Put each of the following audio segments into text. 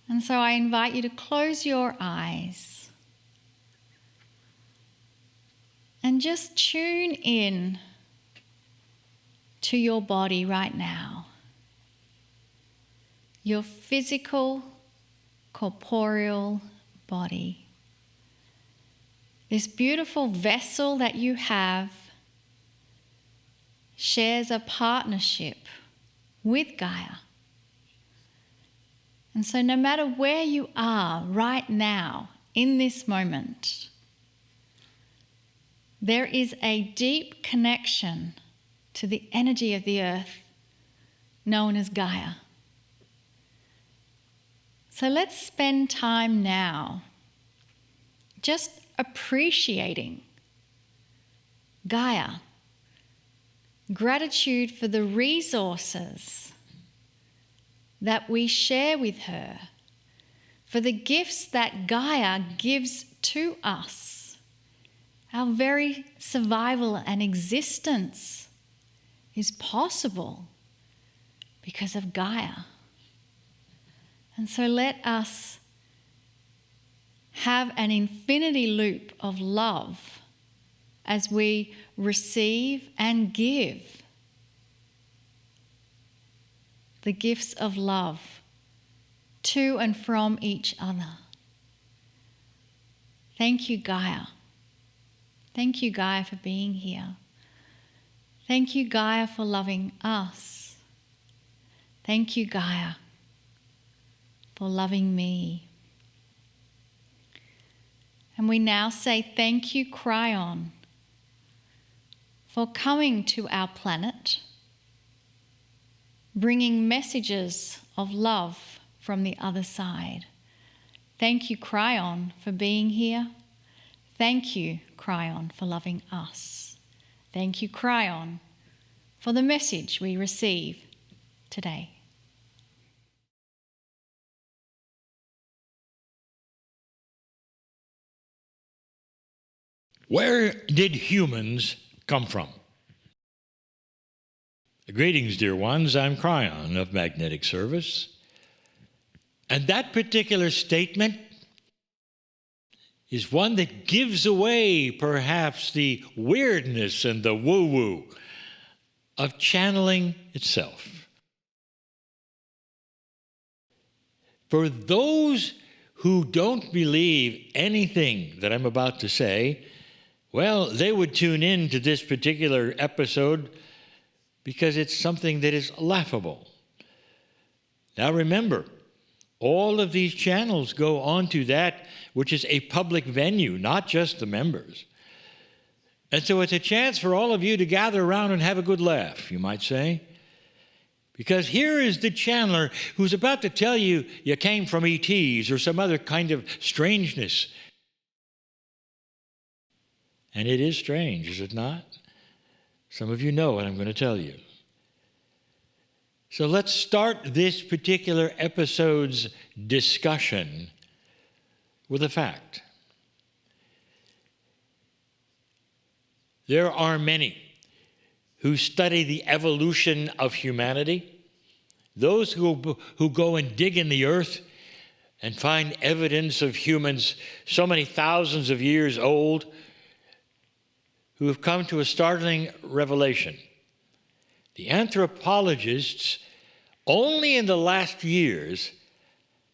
And so I invite you to close your eyes and just tune in to your body right now. Your physical, corporeal body. This beautiful vessel that you have shares a partnership with Gaia. And so no matter where you are right now, in this moment, there is a deep connection to the energy of the earth known as Gaia. So let's spend time now just appreciating Gaia. Gratitude for the resources that we share with her, for the gifts that Gaia gives to us. Our very survival and existence is possible because of Gaia. And so let us have an infinity loop of love as we receive and give the gifts of love to and from each other. Thank you, Gaia. Thank you, Gaia, for being here. Thank you, Gaia, for loving us. Thank you, Gaia, for loving me. And we now say thank you, Kryon, for coming to our planet, bringing messages of love from the other side. Thank you, Kryon, for being here. Thank you, Kryon, for loving us. Thank you, Kryon, for the message we receive today. Where did humans come from? Greetings, dear ones. I'm Kryon of Magnetic Service. And that particular statement is one that gives away perhaps the weirdness and the woo-woo of channeling itself. For those who don't believe anything that I'm about to say, well, they would tune in to this particular episode because it's something that is laughable. Now remember, all of these channels go onto that which is a public venue, not just the members. And so it's a chance for all of you to gather around and have a good laugh, you might say. Because here is the channeler who's about to tell you you came from ETs or some other kind of strangeness. And it is strange, is it not? Some of you know what I'm going to tell you. So let's start this particular episode's discussion with a fact. There are many who study the evolution of humanity, those who go and dig in the earth and find evidence of humans so many thousands of years old, who have come to a startling revelation. The anthropologists, only in the last years,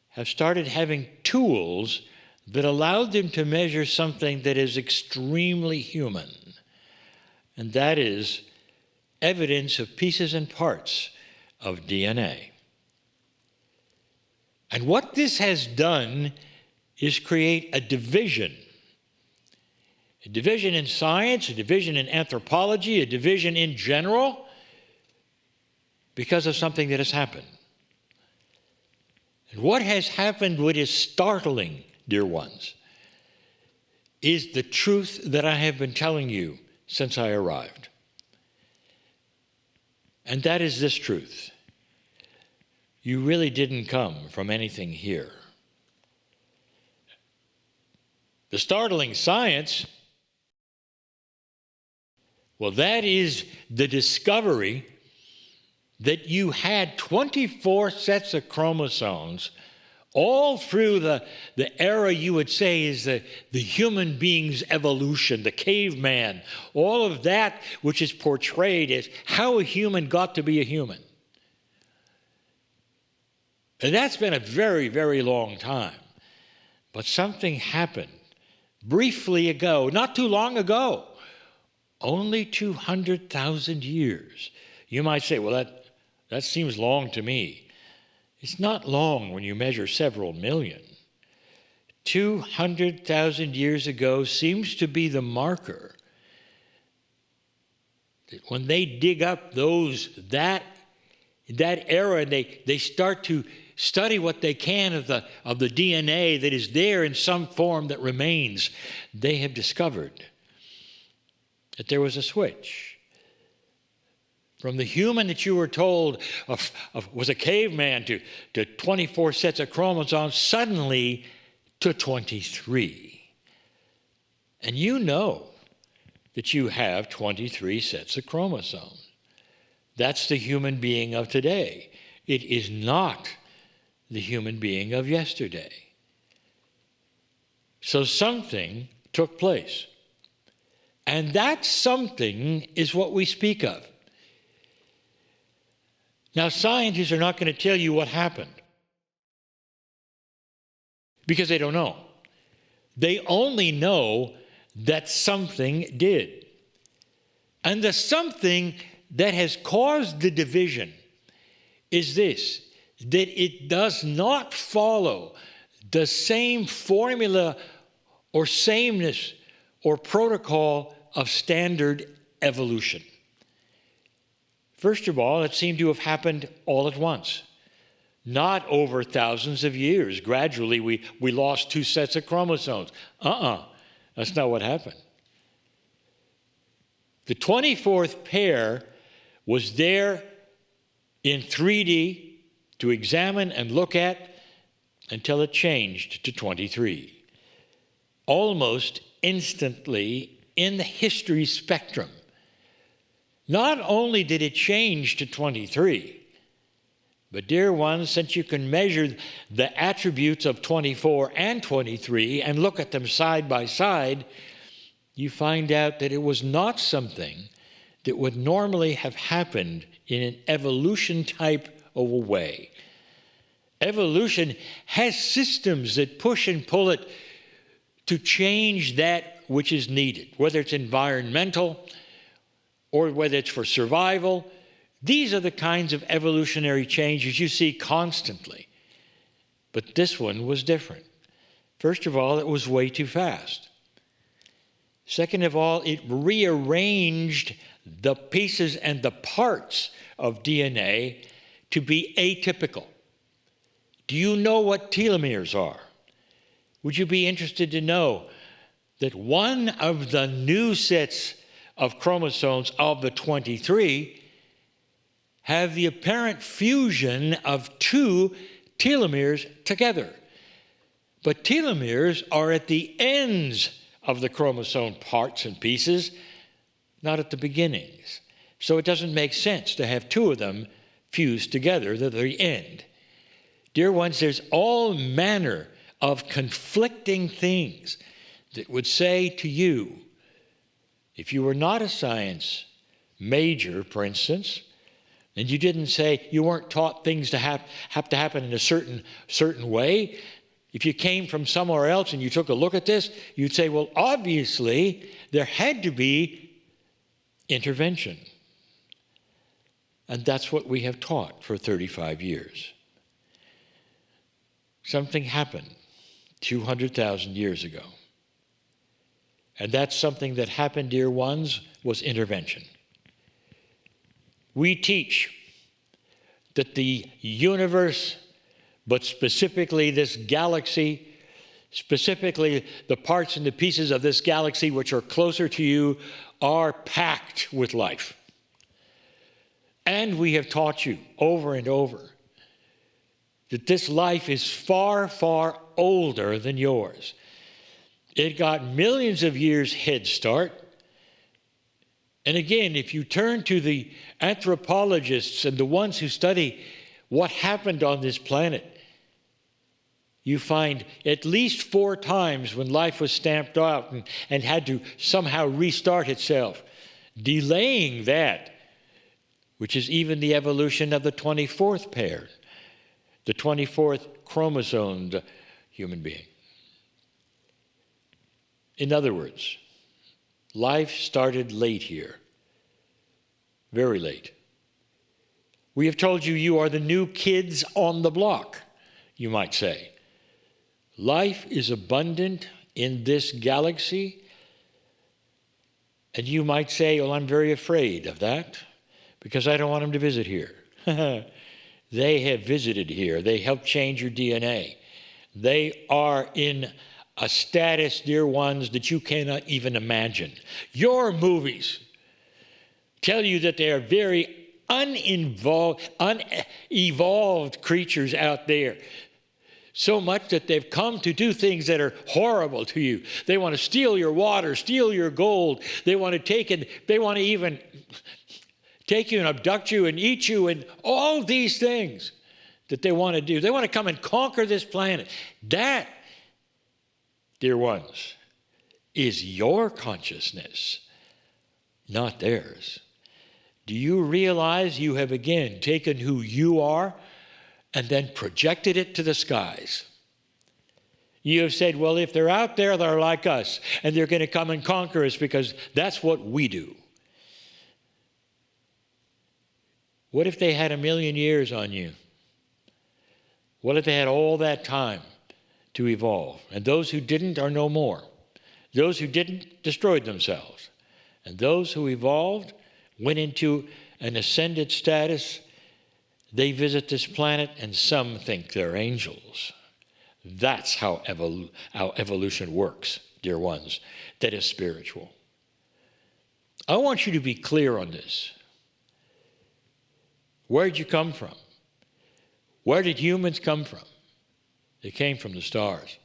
have started having tools that allowed them to measure something that is extremely human, and that is evidence of pieces and parts of DNA. And what this has done is create a division in science, a division in anthropology, a division in general, because of something that has happened. And what has happened, what is startling, dear ones, is the truth that I have been telling you since I arrived. And that is this truth. You really didn't come from anything here. The startling science, well, that is the discovery that you had 24 sets of chromosomes All through the era you would say is the human being's evolution, the caveman, all of that which is portrayed as how a human got to be a human. And that's been a very, very long time. But something happened briefly ago, not too long ago, only 200,000 years. You might say, well, that seems long to me. It's not long when you measure several million. 200,000 years ago seems to be the marker that when they dig up that era and they start to study what they can of the DNA that is there in some form that remains, they have discovered that there was a switch. From the human that you were told was a caveman to 24 sets of chromosomes, suddenly to 23. And you know that you have 23 sets of chromosomes. That's the human being of today. It is not the human being of yesterday. So something took place. And that something is what we speak of. Now, scientists are not going to tell you what happened because they don't know. They only know that something did. And the something that has caused the division is this, that it does not follow the same formula or sameness or protocol of standard evolution. First of all, it seemed to have happened all at once, not over thousands of years. Gradually, we lost 2 sets of chromosomes. That's not what happened. The 24th pair was there in 3D to examine and look at until it changed to 23. Almost instantly in the history spectrum. Not only did it change to 23, but dear ones, since you can measure the attributes of 24 and 23 and look at them side by side, you find out that it was not something that would normally have happened in an evolution type of a way. Evolution has systems that push and pull it to change that which is needed, whether it's environmental or whether it's for survival. These are the kinds of evolutionary changes you see constantly. But this one was different. First of all, it was way too fast. Second of all, it rearranged the pieces and the parts of DNA to be atypical. Do you know what telomeres are? Would you be interested to know that one of the new sets of chromosomes of the 23 have the apparent fusion of 2 telomeres together. But telomeres are at the ends of the chromosome parts and pieces, not at the beginnings. So it doesn't make sense to have 2 of them fused together at the end. Dear ones, there's all manner of conflicting things that would say to you, if you were not a science major, for instance, and you didn't say you weren't taught things to have to happen in a certain way, if you came from somewhere else and you took a look at this, you'd say, well, obviously, there had to be intervention. And that's what we have taught for 35 years. Something happened 200,000 years ago. And that's something that happened, dear ones, was intervention. We teach that the universe, but specifically this galaxy, specifically the parts and the pieces of this galaxy which are closer to you, are packed with life. And we have taught you over and over that this life is far, far older than yours. It got millions of years head start. And again, if you turn to the anthropologists and the ones who study what happened on this planet, you find at least 4 times when life was stamped out and had to somehow restart itself, delaying that, which is even the evolution of the 24th pair, the 24th chromosomed human being. In other words, life started late here, very late. We have told you you are the new kids on the block, you might say. Life is abundant in this galaxy, and you might say, well, I'm very afraid of that because I don't want them to visit here. They have visited here. They helped change your DNA. They are in a status, dear ones, that you cannot even imagine. Your movies tell you that they are very unevolved creatures out there. So much that they've come to do things that are horrible to you. They want to steal your water, steal your gold. They want to take it, they want to even take you and abduct you and eat you and all these things that they want to do. They want to come and conquer this planet. That, dear ones, is your consciousness, not theirs. Do you realize you have again taken who you are and then projected it to the skies? You have said, well, if they're out there, they're like us, and they're going to come and conquer us because that's what we do. What if they had 1,000,000 years on you? What if they had all that time to evolve? And those who didn't are no more. Those who didn't destroyed themselves. And those who evolved went into an ascended status. They visit this planet, and some think they're angels. That's how evolution works, dear ones. That is spiritual. I want you to be clear on this. Where did you come from? Where did humans come from? They came from the stars.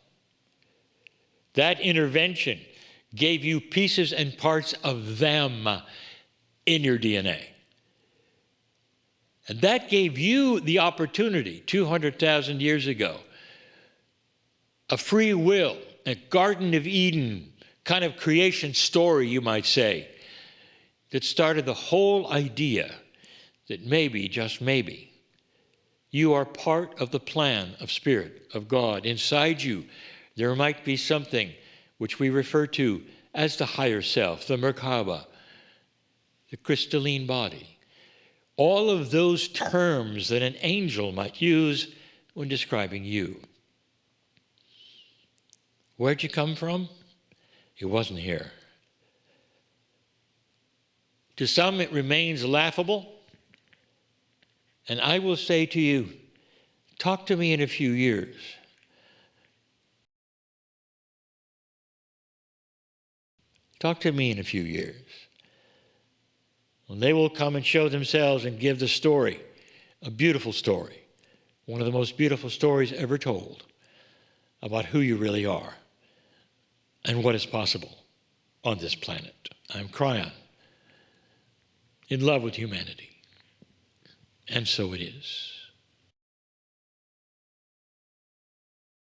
That intervention gave you pieces and parts of them in your DNA. And that gave you the opportunity 200,000 years ago, a free will, a Garden of Eden kind of creation story, you might say, that started the whole idea that maybe, just maybe, you are part of the plan of Spirit of God. Inside you, there might be something which we refer to as the higher self, the Merkaba, the crystalline body. All of those terms that an angel might use when describing you. Where'd you come from? It wasn't here. To some, it remains laughable. And I will say to you, talk to me in a few years. Talk to me in a few years. When they will come and show themselves and give the story, a beautiful story, one of the most beautiful stories ever told about who you really are and what is possible on this planet. I'm Kryon, in love with humanity. And so it is.